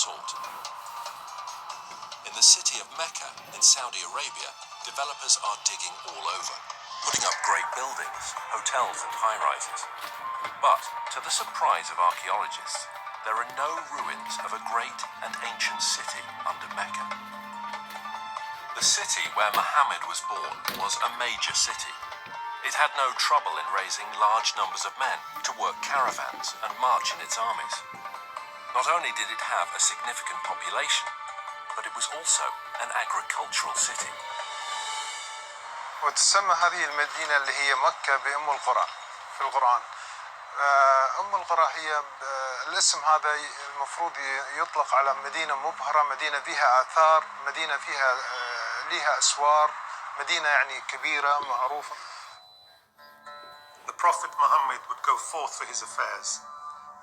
sort. In the city of Mecca in Saudi Arabia, developers are digging all over, putting up great buildings, hotels and high-rises. But, to the surprise of archaeologists, there are no ruins of a great and ancient city under Mecca. The city where Muhammad was born was a major city. It had no trouble in raising large numbers of men to work caravans and march in its armies. Not only did it have a significant population, but it was also an agricultural city. وتسمى هذه المدينة اللي هي مكة بأم القرى في القرآن. أم القرى هي الاسم هذا المفروض يطلق على مدينة مبهرة، مدينة فيها آثار، مدينة فيها لها أسوار، مدينة يعني كبيرة معروفة. The Prophet Muhammad would go forth for his affairs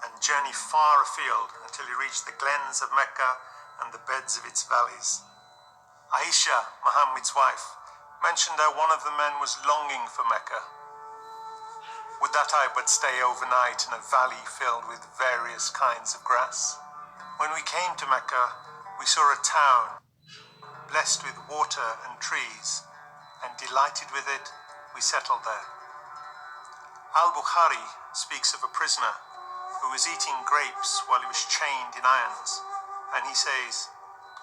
and journey far afield until he reached the glens of Mecca and the beds of its valleys. Aisha, Muhammad's wife, mentioned how one of the men was longing for Mecca. Would that I but stay overnight in a valley filled with various kinds of grass? When we came to Mecca, we saw a town blessed with water and trees, and delighted with it, we settled there. Al-Bukhari speaks of a prisoner who was eating grapes while he was chained in irons, and he says,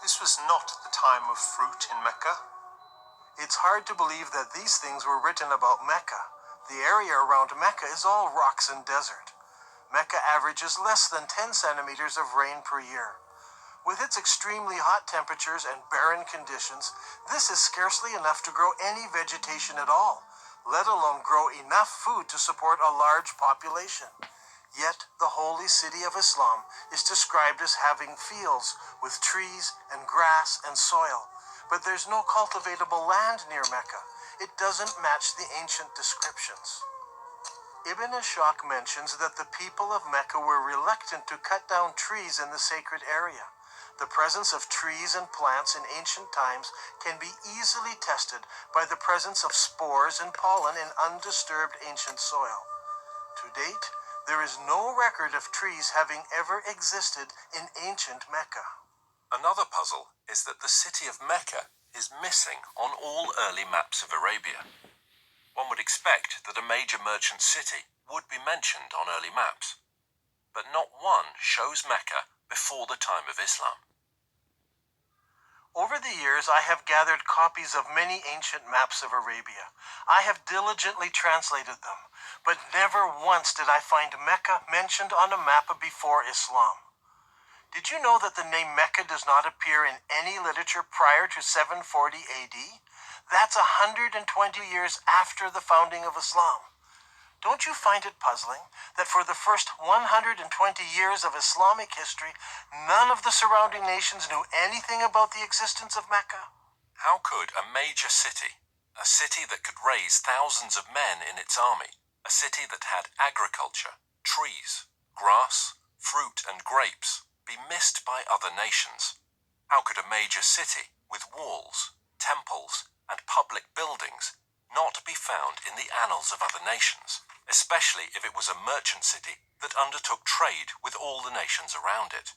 "This was not the time of fruit in Mecca." It's hard to believe that these things were written about Mecca. The area around Mecca is all rocks and desert. Mecca averages less than 10 centimeters of rain per year. With its extremely hot temperatures and barren conditions, this is scarcely enough to grow any vegetation at all, let alone grow enough food to support a large population. Yet, the holy city of Islam is described as having fields with trees and grass and soil, but there's no cultivatable land near Mecca. It doesn't match the ancient descriptions. Ibn Ishaq mentions that the people of Mecca were reluctant to cut down trees in the sacred area. The presence of trees and plants in ancient times can be easily tested by the presence of spores and pollen in undisturbed ancient soil. To date, there is no record of trees having ever existed in ancient Mecca. Another puzzle is that the city of Mecca is missing on all early maps of Arabia. One would expect that a major merchant city would be mentioned on early maps, but not one shows Mecca before the time of Islam. Over the years, I have gathered copies of many ancient maps of Arabia. I have diligently translated them, but never once did I find Mecca mentioned on a map before Islam. Did you know that the name Mecca does not appear in any literature prior to 740 AD? That's 120 years after the founding of Islam. Don't you find it puzzling that for the first 120 years of Islamic history, none of the surrounding nations knew anything about the existence of Mecca? How could a major city, a city that could raise thousands of men in its army, a city that had agriculture, trees, grass, fruit and grapes, be missed by other nations? How could a major city with walls, temples, and public buildings not be found in the annals of other nations, especially if it was a merchant city that undertook trade with all the nations around it?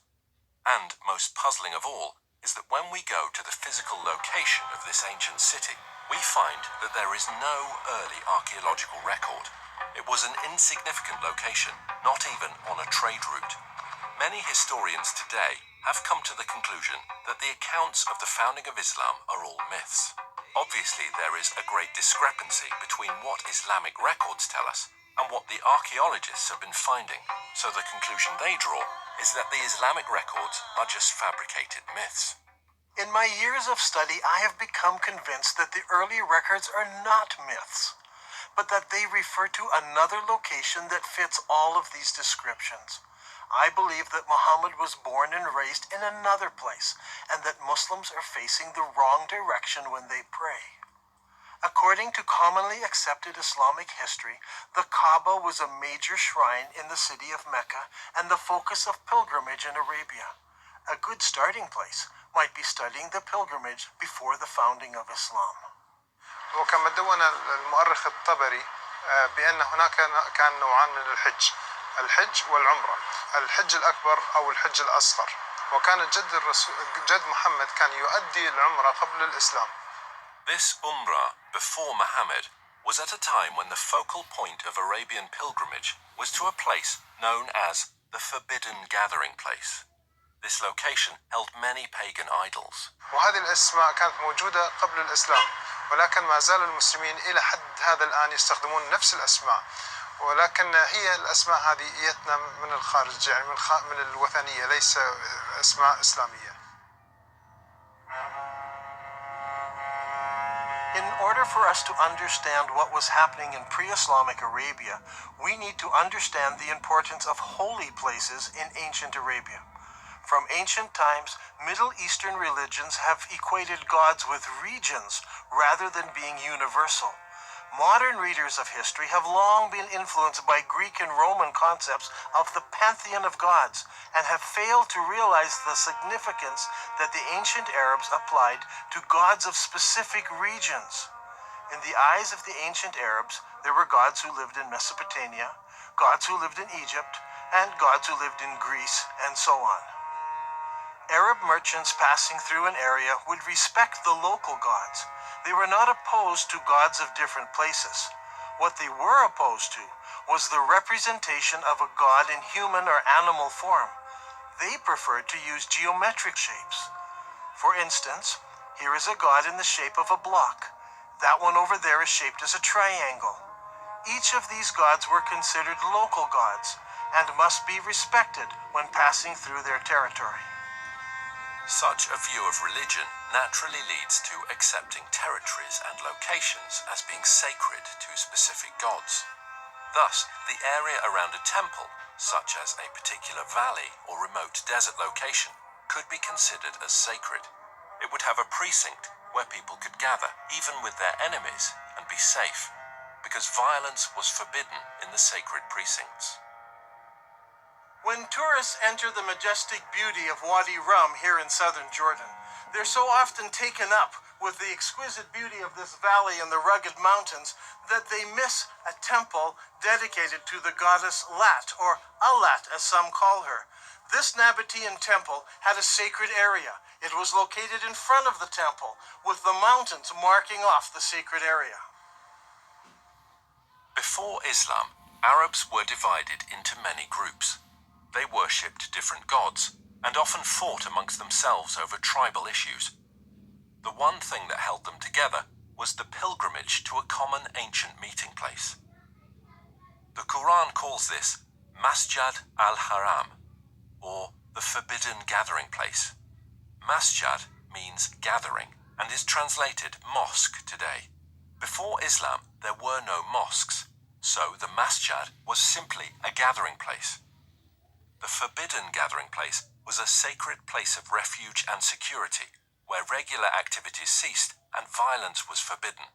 And most puzzling of all is that when we go to the physical location of this ancient city, we find that there is no early archaeological record. It was an insignificant location, not even on a trade route. Many historians today have come to the conclusion that the accounts of the founding of Islam are all myths. Obviously, there is a great discrepancy between what Islamic records tell us and what the archaeologists have been finding, so the conclusion they draw is that the Islamic records are just fabricated myths. In my years of study, I have become convinced that the early records are not myths, but that they refer to another location that fits all of these descriptions. I believe that Muhammad was born and raised in another place, and that Muslims are facing the wrong direction when they pray. According to commonly accepted Islamic history, the Kaaba was a major shrine in the city of Mecca and the focus of pilgrimage in Arabia. A good starting place might be studying the pilgrimage before the founding of Islam. وكما دون المؤرخ الطبري بأن هناك كان نوعان من الحج والعمرة. الحج الأكبر أو الحج الأصغر. وكان جد محمد كان يؤدي العمرة قبل الإسلام. This Umrah before Muhammad was at a time when the focal point of Arabian pilgrimage was to a place known as the Forbidden Gathering Place. This location held many pagan idols. وهذه الأسماء كانت موجودة قبل الإسلام، ولكن ما زال المسلمين إلى حد هذا الآن يستخدمون نفس الأسماء، ولكن هي الأسماء هذه إيتنا من الخارج، يعني من الوثنية، ليس أسماء إسلامية. In order for us to understand what was happening in pre-Islamic Arabia, we need to understand the importance of holy places in ancient Arabia. From ancient times, Middle Eastern religions have equated gods with regions rather than being universal. Modern readers of history have long been influenced by Greek and Roman concepts of the pantheon of gods and have failed to realize the significance that the ancient Arabs applied to gods of specific regions. In the eyes of the ancient Arabs, there were gods who lived in Mesopotamia, gods who lived in Egypt, and gods who lived in Greece, and so on. Arab merchants passing through an area would respect the local gods. They were not opposed to gods of different places. What they were opposed to was the representation of a god in human or animal form. They preferred to use geometric shapes. For instance, here is a god in the shape of a block. That one over there is shaped as a triangle. Each of these gods were considered local gods and must be respected when passing through their territory. Such a view of religion naturally leads to accepting territories and locations as being sacred to specific gods. Thus, the area around a temple, such as a particular valley or remote desert location, could be considered as sacred. It would have a precinct where people could gather, even with their enemies, and be safe, because violence was forbidden in the sacred precincts. When tourists enter the majestic beauty of Wadi Rum here in southern Jordan, they're so often taken up with the exquisite beauty of this valley and the rugged mountains that they miss a temple dedicated to the goddess Lat, or Allat as some call her. This Nabatean temple had a sacred area. It was located in front of the temple, with the mountains marking off the sacred area. Before Islam, Arabs were divided into many groups. They worshipped different gods and often fought amongst themselves over tribal issues. The one thing that held them together was the pilgrimage to a common ancient meeting place. The Quran calls this Masjid al-Haram, or the Forbidden Gathering Place. Masjid means gathering and is translated mosque today. Before Islam, there were no mosques, so the masjid was simply a gathering place. The Forbidden Gathering Place was a sacred place of refuge and security, where regular activities ceased and violence was forbidden,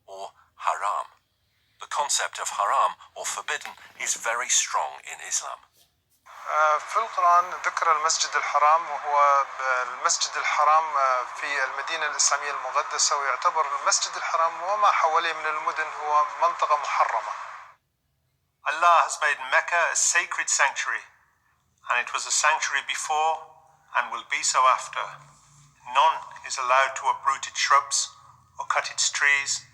or haram. The concept of haram, or forbidden, is very strong in Islam. في القرآن ذكر المسجد الحرام، وهو المسجد الحرام في المدينة الإسلامية المقدسة، ويعتبر المسجد الحرام وما حواليه من المدن هو منطقة محرمة. Allah has made Mecca a sacred sanctuary, and it was a sanctuary before and will be so after. None is allowed to uproot its shrubs, or cut its trees,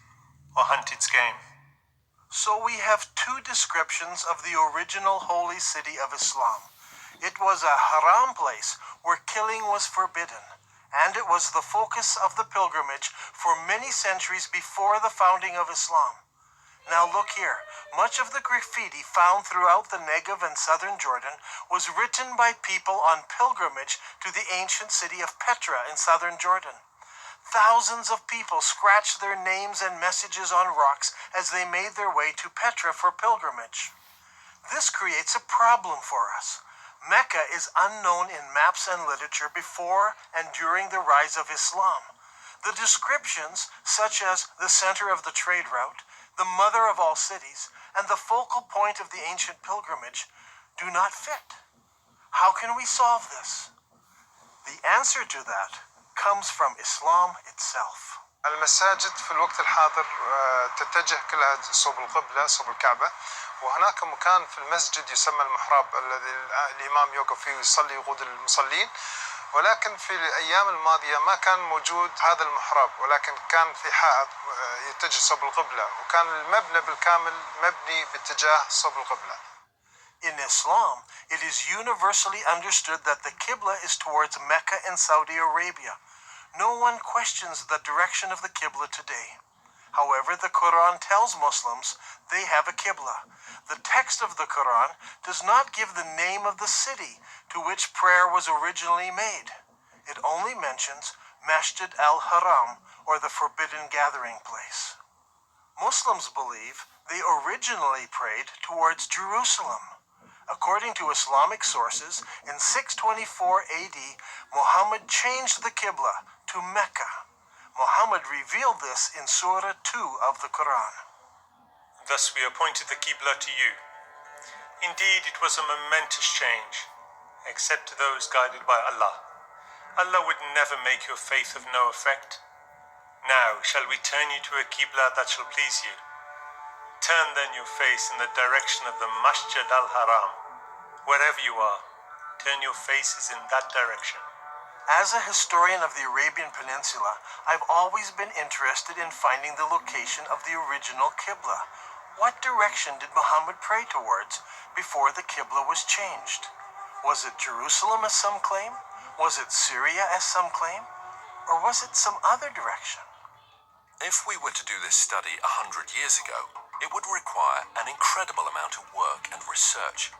or hunt its game. So we have two descriptions of the original holy city of Islam. It was a haram place where killing was forbidden, and it was the focus of the pilgrimage for many centuries before the founding of Islam. Now look here, much of the graffiti found throughout the Negev and southern Jordan was written by people on pilgrimage to the ancient city of Petra in southern Jordan. Thousands of people scratched their names and messages on rocks as they made their way to Petra for pilgrimage. This creates a problem for us. Mecca is unknown in maps and literature before and during the rise of Islam. The descriptions, such as the center of the trade route, the mother of all cities, and the focal point of the ancient pilgrimage, do not fit. How can we solve this? The answer to that comes from Islam itself. المساجد في الوقت الحاضر تتجه كلها صوب القبلة، صوب الكعبة، وهناك مكان في المسجد يسمى المحراب الذي الإمام يوقف فيه ويصلي يقود المصلين، ولكن في الأيام الماضية ما كان موجود هذا المحراب، ولكن كان في حائط يتجه صوب القبلة، وكان المبنى بالكامل مبني باتجاه صوب القبلة. In Islam, it is universally understood that the Qibla is towards Mecca in Saudi Arabia. No one questions the direction of the Qibla today. However, the Quran tells Muslims they have a Qibla. The text of the Quran does not give the name of the city to which prayer was originally made. It only mentions Masjid al-Haram, or the forbidden gathering place. Muslims believe they originally prayed towards Jerusalem. According to Islamic sources, in 624 AD, Muhammad changed the Qibla to Mecca. Muhammad revealed this in Surah 2 of the Quran. Thus we appointed the Qibla to you. Indeed, it was a momentous change, except to those guided by Allah. Allah would never make your faith of no effect. Now shall we turn you to a Qibla that shall please you. Turn then your face in the direction of the Masjid al-Haram. Wherever you are, turn your faces in that direction. As a historian of the Arabian Peninsula, I've always been interested in finding the location of the original Qibla. What direction did Muhammad pray towards before the Qibla was changed? Was it Jerusalem as some claim? Was it Syria as some claim? Or was it some other direction? If we were to do this study 100 years ago, it would require an incredible amount of work and research.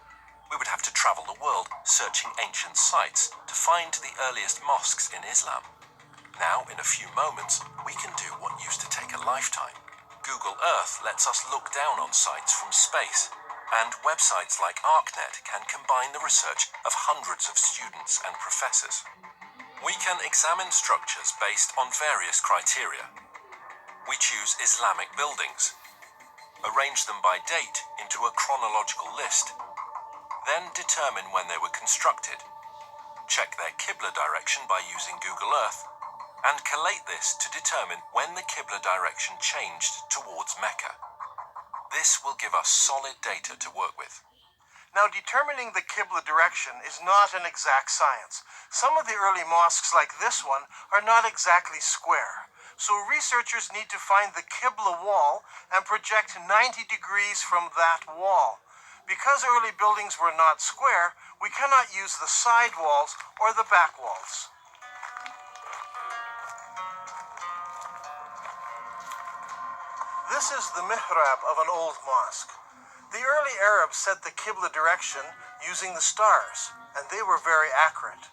We would have to travel the world searching ancient sites to find the earliest mosques in Islam. Now, in a few moments, we can do what used to take a lifetime. Google Earth lets us look down on sites from space, and websites like ArcNet can combine the research of hundreds of students and professors. We can examine structures based on various criteria. We choose Islamic buildings, arrange them by date into a chronological list, then determine when they were constructed, check their Qibla direction by using Google Earth, and collate this to determine when the Qibla direction changed towards Mecca. This will give us solid data to work with. Now, determining the Qibla direction is not an exact science. Some of the early mosques, like this one, are not exactly square. So researchers need to find the Qibla wall and project 90 degrees from that wall. Because early buildings were not square, we cannot use the side walls or the back walls. This is the mihrab of an old mosque. The early Arabs set the Qibla direction using the stars, and they were very accurate.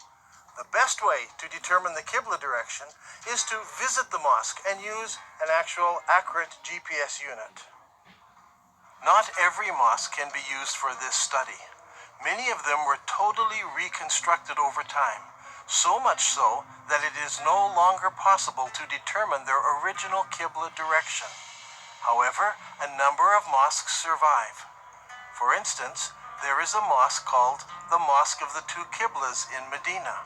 The best way to determine the Qibla direction is to visit the mosque and use an actual accurate GPS unit. Not every mosque can be used for this study. Many of them were totally reconstructed over time, so much so that it is no longer possible to determine their original Qibla direction. However, a number of mosques survive. For instance, there is a mosque called the Mosque of the Two Qiblas in Medina.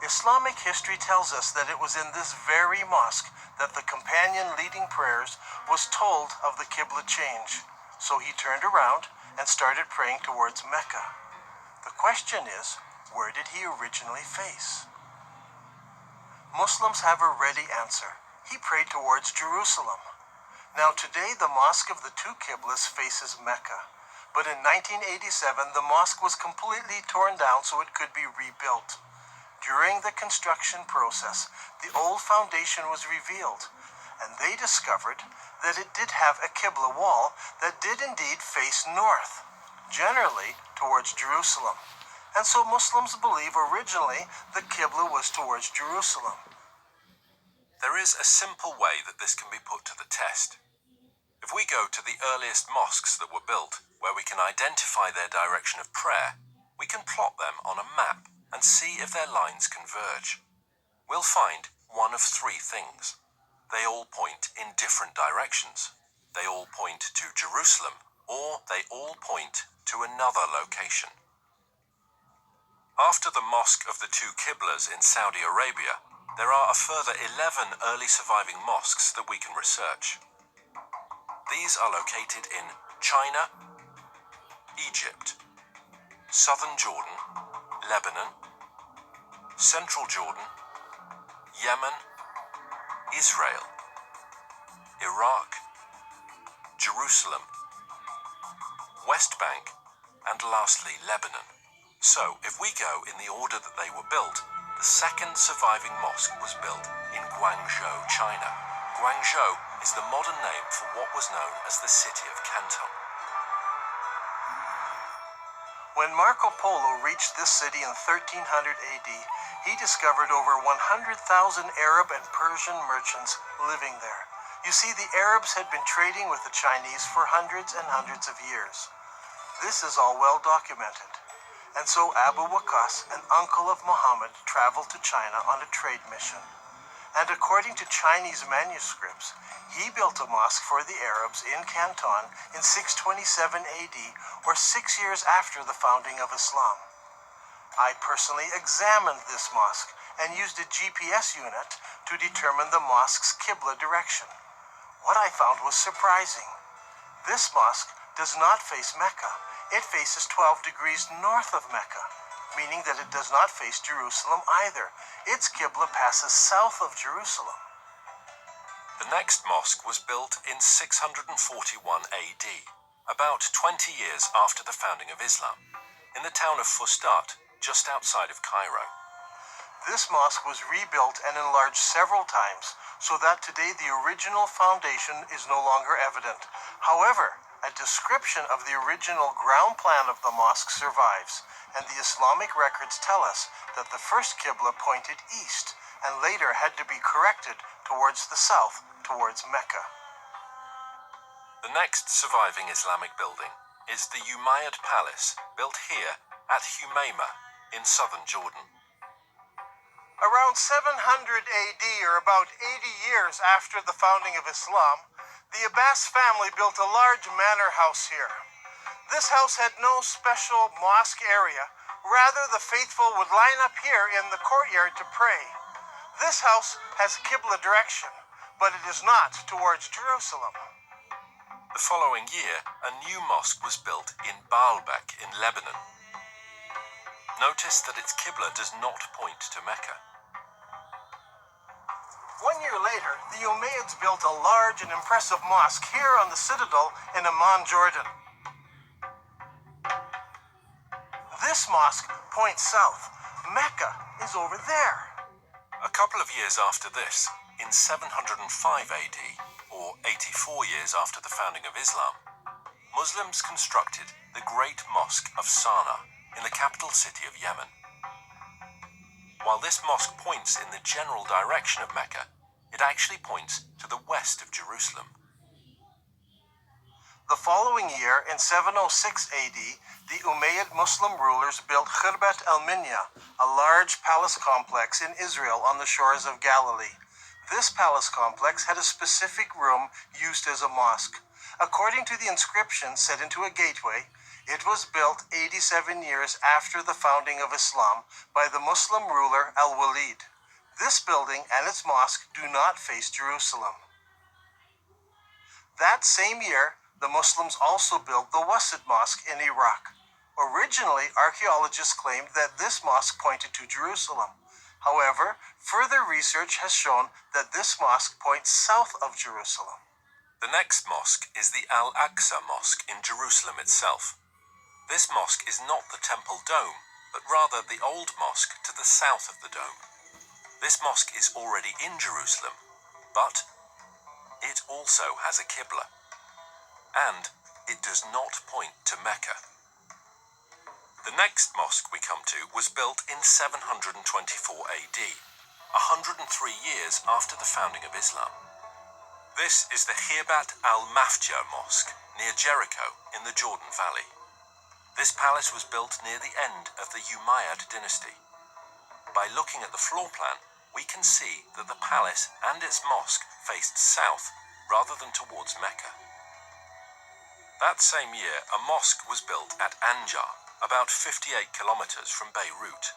Islamic history tells us that it was in this very mosque that the companion leading prayers was told of the Qibla change. So he turned around and started praying towards Mecca. The question is, where did he originally face? Muslims have a ready answer. He prayed towards Jerusalem. Now today the Mosque of the Two Qiblas faces Mecca. But in 1987 the mosque was completely torn down so it could be rebuilt. During the construction process, the old foundation was revealed, and they discovered that it did have a Qibla wall that did indeed face north, generally towards Jerusalem. And so Muslims believe originally the Qibla was towards Jerusalem. There is a simple way that this can be put to the test. If we go to the earliest mosques that were built, where we can identify their direction of prayer, we can plot them on a map and see if their lines converge. We'll find one of three things. They all point in different directions. They all point to Jerusalem, or they all point to another location. After the Mosque of the Two Qiblas in Saudi Arabia, there are a further 11 early surviving mosques that we can research. These are located in China, Egypt, southern Jordan, Lebanon, central Jordan, Yemen, Israel, Iraq, Jerusalem, West Bank, and lastly Lebanon. So, if we go in the order that they were built, the second surviving mosque was built in Guangzhou, China. Guangzhou is the modern name for what was known as the city of Canton. When Marco Polo reached this city in 1300 AD, he discovered over 100,000 Arab and Persian merchants living there. You see, the Arabs had been trading with the Chinese for hundreds and hundreds of years. This is all well documented. And so Abu Waqas, an uncle of Muhammad, traveled to China on a trade mission. And according to Chinese manuscripts, he built a mosque for the Arabs in Canton in 627 AD, or 6 years after the founding of Islam. I personally examined this mosque and used a GPS unit to determine the mosque's Qibla direction. What I found was surprising. This mosque does not face Mecca. It faces 12 degrees north of Mecca, meaning that it does not face Jerusalem either. Its Qibla passes south of Jerusalem. The next mosque was built in 641 AD, about 20 years after the founding of Islam, in the town of Fustat, just outside of Cairo. This mosque was rebuilt and enlarged several times, so that today the original foundation is no longer evident. However, a description of the original ground plan of the mosque survives, and the Islamic records tell us that the first Qibla pointed east and later had to be corrected towards the south, towards Mecca. The next surviving Islamic building is the Umayyad Palace, built here at Humayma in southern Jordan. Around 700 AD, or about 80 years after the founding of Islam, the Abbas family built a large manor house here. This house had no special mosque area. Rather, the faithful would line up here in the courtyard to pray. This house has Qibla direction, but it is not towards Jerusalem. The following year, a new mosque was built in Baalbek in Lebanon. Notice that its Qibla does not point to Mecca. 1 year later, the Umayyads built a large and impressive mosque here on the citadel in Amman, Jordan. This mosque points south. Mecca is over there. A couple of years after this, in 705 AD, or 84 years after the founding of Islam, Muslims constructed the Great Mosque of Sana'a in the capital city of Yemen. While this mosque points in the general direction of Mecca, it actually points to the west of Jerusalem. The following year, in 706 AD, the Umayyad Muslim rulers built Khirbat al-Minya, a large palace complex in Israel on the shores of Galilee. This palace complex had a specific room used as a mosque. According to the inscription set into a gateway, it was built 87 years after the founding of Islam by the Muslim ruler Al-Walid. This building and its mosque do not face Jerusalem. That same year, the Muslims also built the Wasid Mosque in Iraq. Originally, archaeologists claimed that this mosque pointed to Jerusalem. However, further research has shown that this mosque points south of Jerusalem. The next mosque is the Al-Aqsa Mosque in Jerusalem itself. This mosque is not the temple dome, but rather the old mosque to the south of the dome. This mosque is already in Jerusalem, but it also has a Qibla, and it does not point to Mecca. The next mosque we come to was built in 724 AD, 103 years after the founding of Islam. This is the Khirbat al-Mafja Mosque near Jericho in the Jordan Valley. This palace was built near the end of the Umayyad dynasty. By looking at the floor plan, we can see that the palace and its mosque faced south rather than towards Mecca. That same year, a mosque was built at Anjar, about 58 kilometers from Beirut.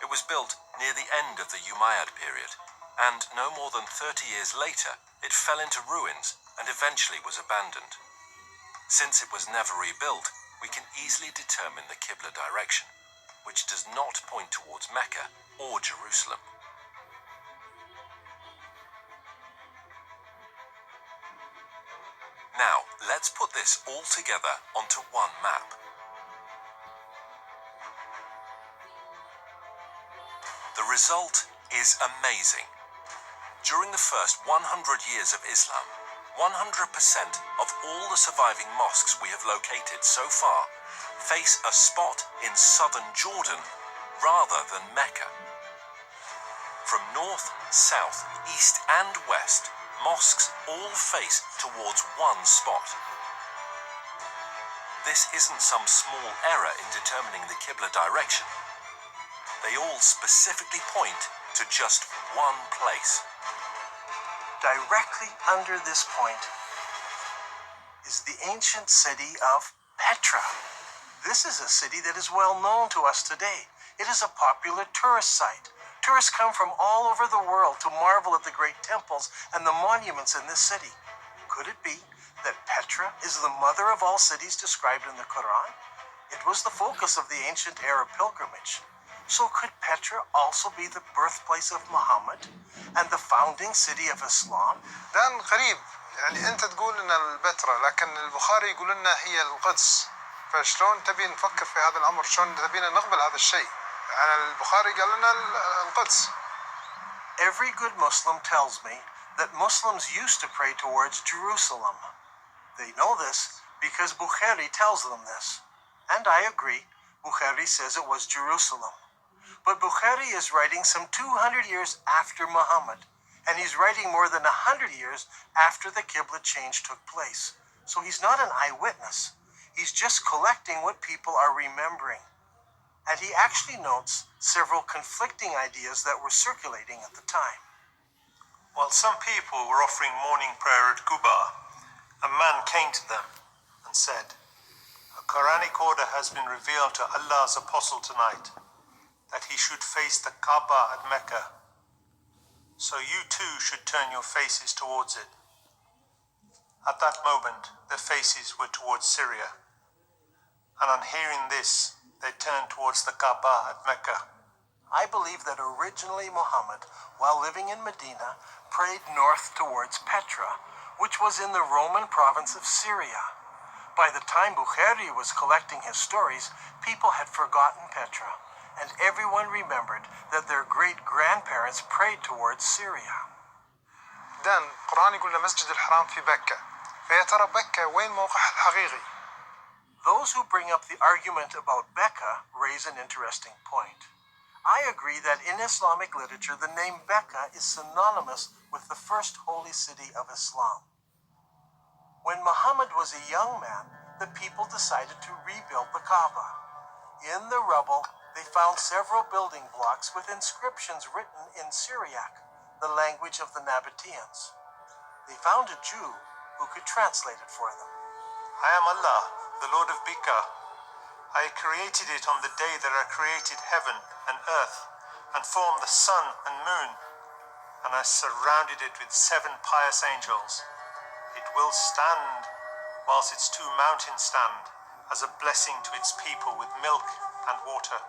It was built near the end of the Umayyad period, and no more than 30 years later, it fell into ruins and eventually was abandoned. Since it was never rebuilt, we can easily determine the Qibla direction, which does not point towards Mecca or Jerusalem. Now, let's put this all together onto one map. The result is amazing. During the first 100 years of Islam, 100% of all the surviving mosques we have located so far face a spot in southern Jordan rather than Mecca. From north, south, east and west, mosques all face towards one spot. This isn't some small error in determining the Qibla direction. They all specifically point to just one place. Directly under this point is the ancient city of Petra. This is a city that is well known to us today. It is a popular tourist site. Tourists come from all over the world to marvel at the great temples and the monuments in this city. Could it be that Petra is the mother of all cities described in the Quran? It was the focus of the ancient Arab pilgrimage. So could Petra also be the birthplace of Muhammad and the founding city of Islam? دان غريب، يعني أنت تقول إن البتراء لكن البخاري يقول لنا هي القدس، فشلون تبي نفكر في هذا الأمر؟ شلون تبينا نقبل هذا الشيء؟ يعني البخاري قال لنا القدس. Every good Muslim tells me that Muslims used to pray towards Jerusalem. They know this because Bukhari tells them this. And I agree, Bukhari says it was Jerusalem. But Bukhari is writing some 200 years after Muhammad, and he's writing more than 100 years after the Qibla change took place. So he's not an eyewitness. He's just collecting what people are remembering. And he actually notes several conflicting ideas that were circulating at the time. While some people were offering morning prayer at Quba, a man came to them and said, "A Quranic order has been revealed to Allah's apostle tonight, that he should face the Kaaba at Mecca. So you too should turn your faces towards it." At that moment, their faces were towards Syria. And on hearing this, they turned towards the Kaaba at Mecca. I believe that originally Muhammad, while living in Medina, prayed north towards Petra, which was in the Roman province of Syria. By the time Bukhari was collecting his stories, people had forgotten Petra, and everyone remembered that their great-grandparents prayed towards Syria. دان القرآن يقول لنا مسجد الحرام في مكة، فيا ترى مكة وين موقعها الحقيقي؟ Those who bring up the argument about Mecca raise an interesting point. I agree that in Islamic literature, the name Mecca is synonymous with the first holy city of Islam. When Muhammad was a young man, the people decided to rebuild the Kaaba. In the rubble, they found several building blocks with inscriptions written in Syriac, the language of the Nabateans. They found a Jew who could translate it for them. "I am Allah, the Lord of Bika. I created it on the day that I created heaven and earth, and formed the sun and moon, and I surrounded it with 7 pious angels. It will stand whilst its 2 mountains stand, as a blessing to its people with milk and water."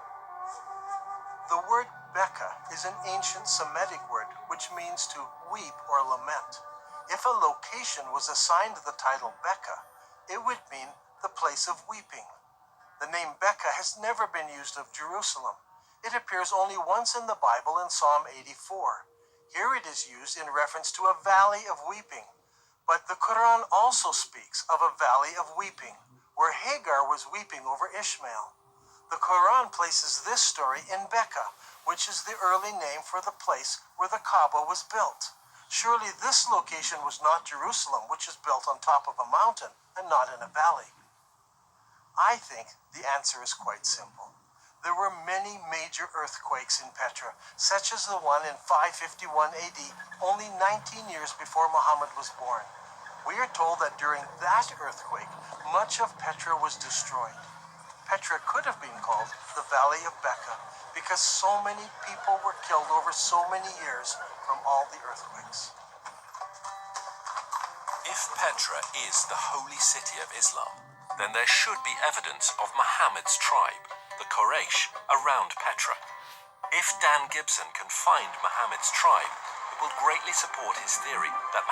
The word Mecca is an ancient Semitic word which means to weep or lament. If a location was assigned the title Mecca, it would mean the place of weeping. The name Mecca has never been used of Jerusalem. It appears only once in the Bible in Psalm 84. Here it is used in reference to a valley of weeping. But the Quran also speaks of a valley of weeping, where Hagar was weeping over Ishmael. The Quran places this story in Mecca, which is the early name for the place where the Kaaba was built. Surely this location was not Jerusalem, which is built on top of a mountain and not in a valley. I think the answer is quite simple. There were many major earthquakes in Petra, such as the one in 551 AD, only 19 years before Muhammad was born. We are told that during that earthquake, much of Petra was destroyed. Petra could have been called the Valley of Mecca because so many people were killed over so many years from all the earthquakes. If Petra is the holy city of Islam, then there should be evidence of Muhammad's tribe, the Quraysh, around Petra. If Dan Gibson can find Muhammad's tribe, it will greatly support his theory that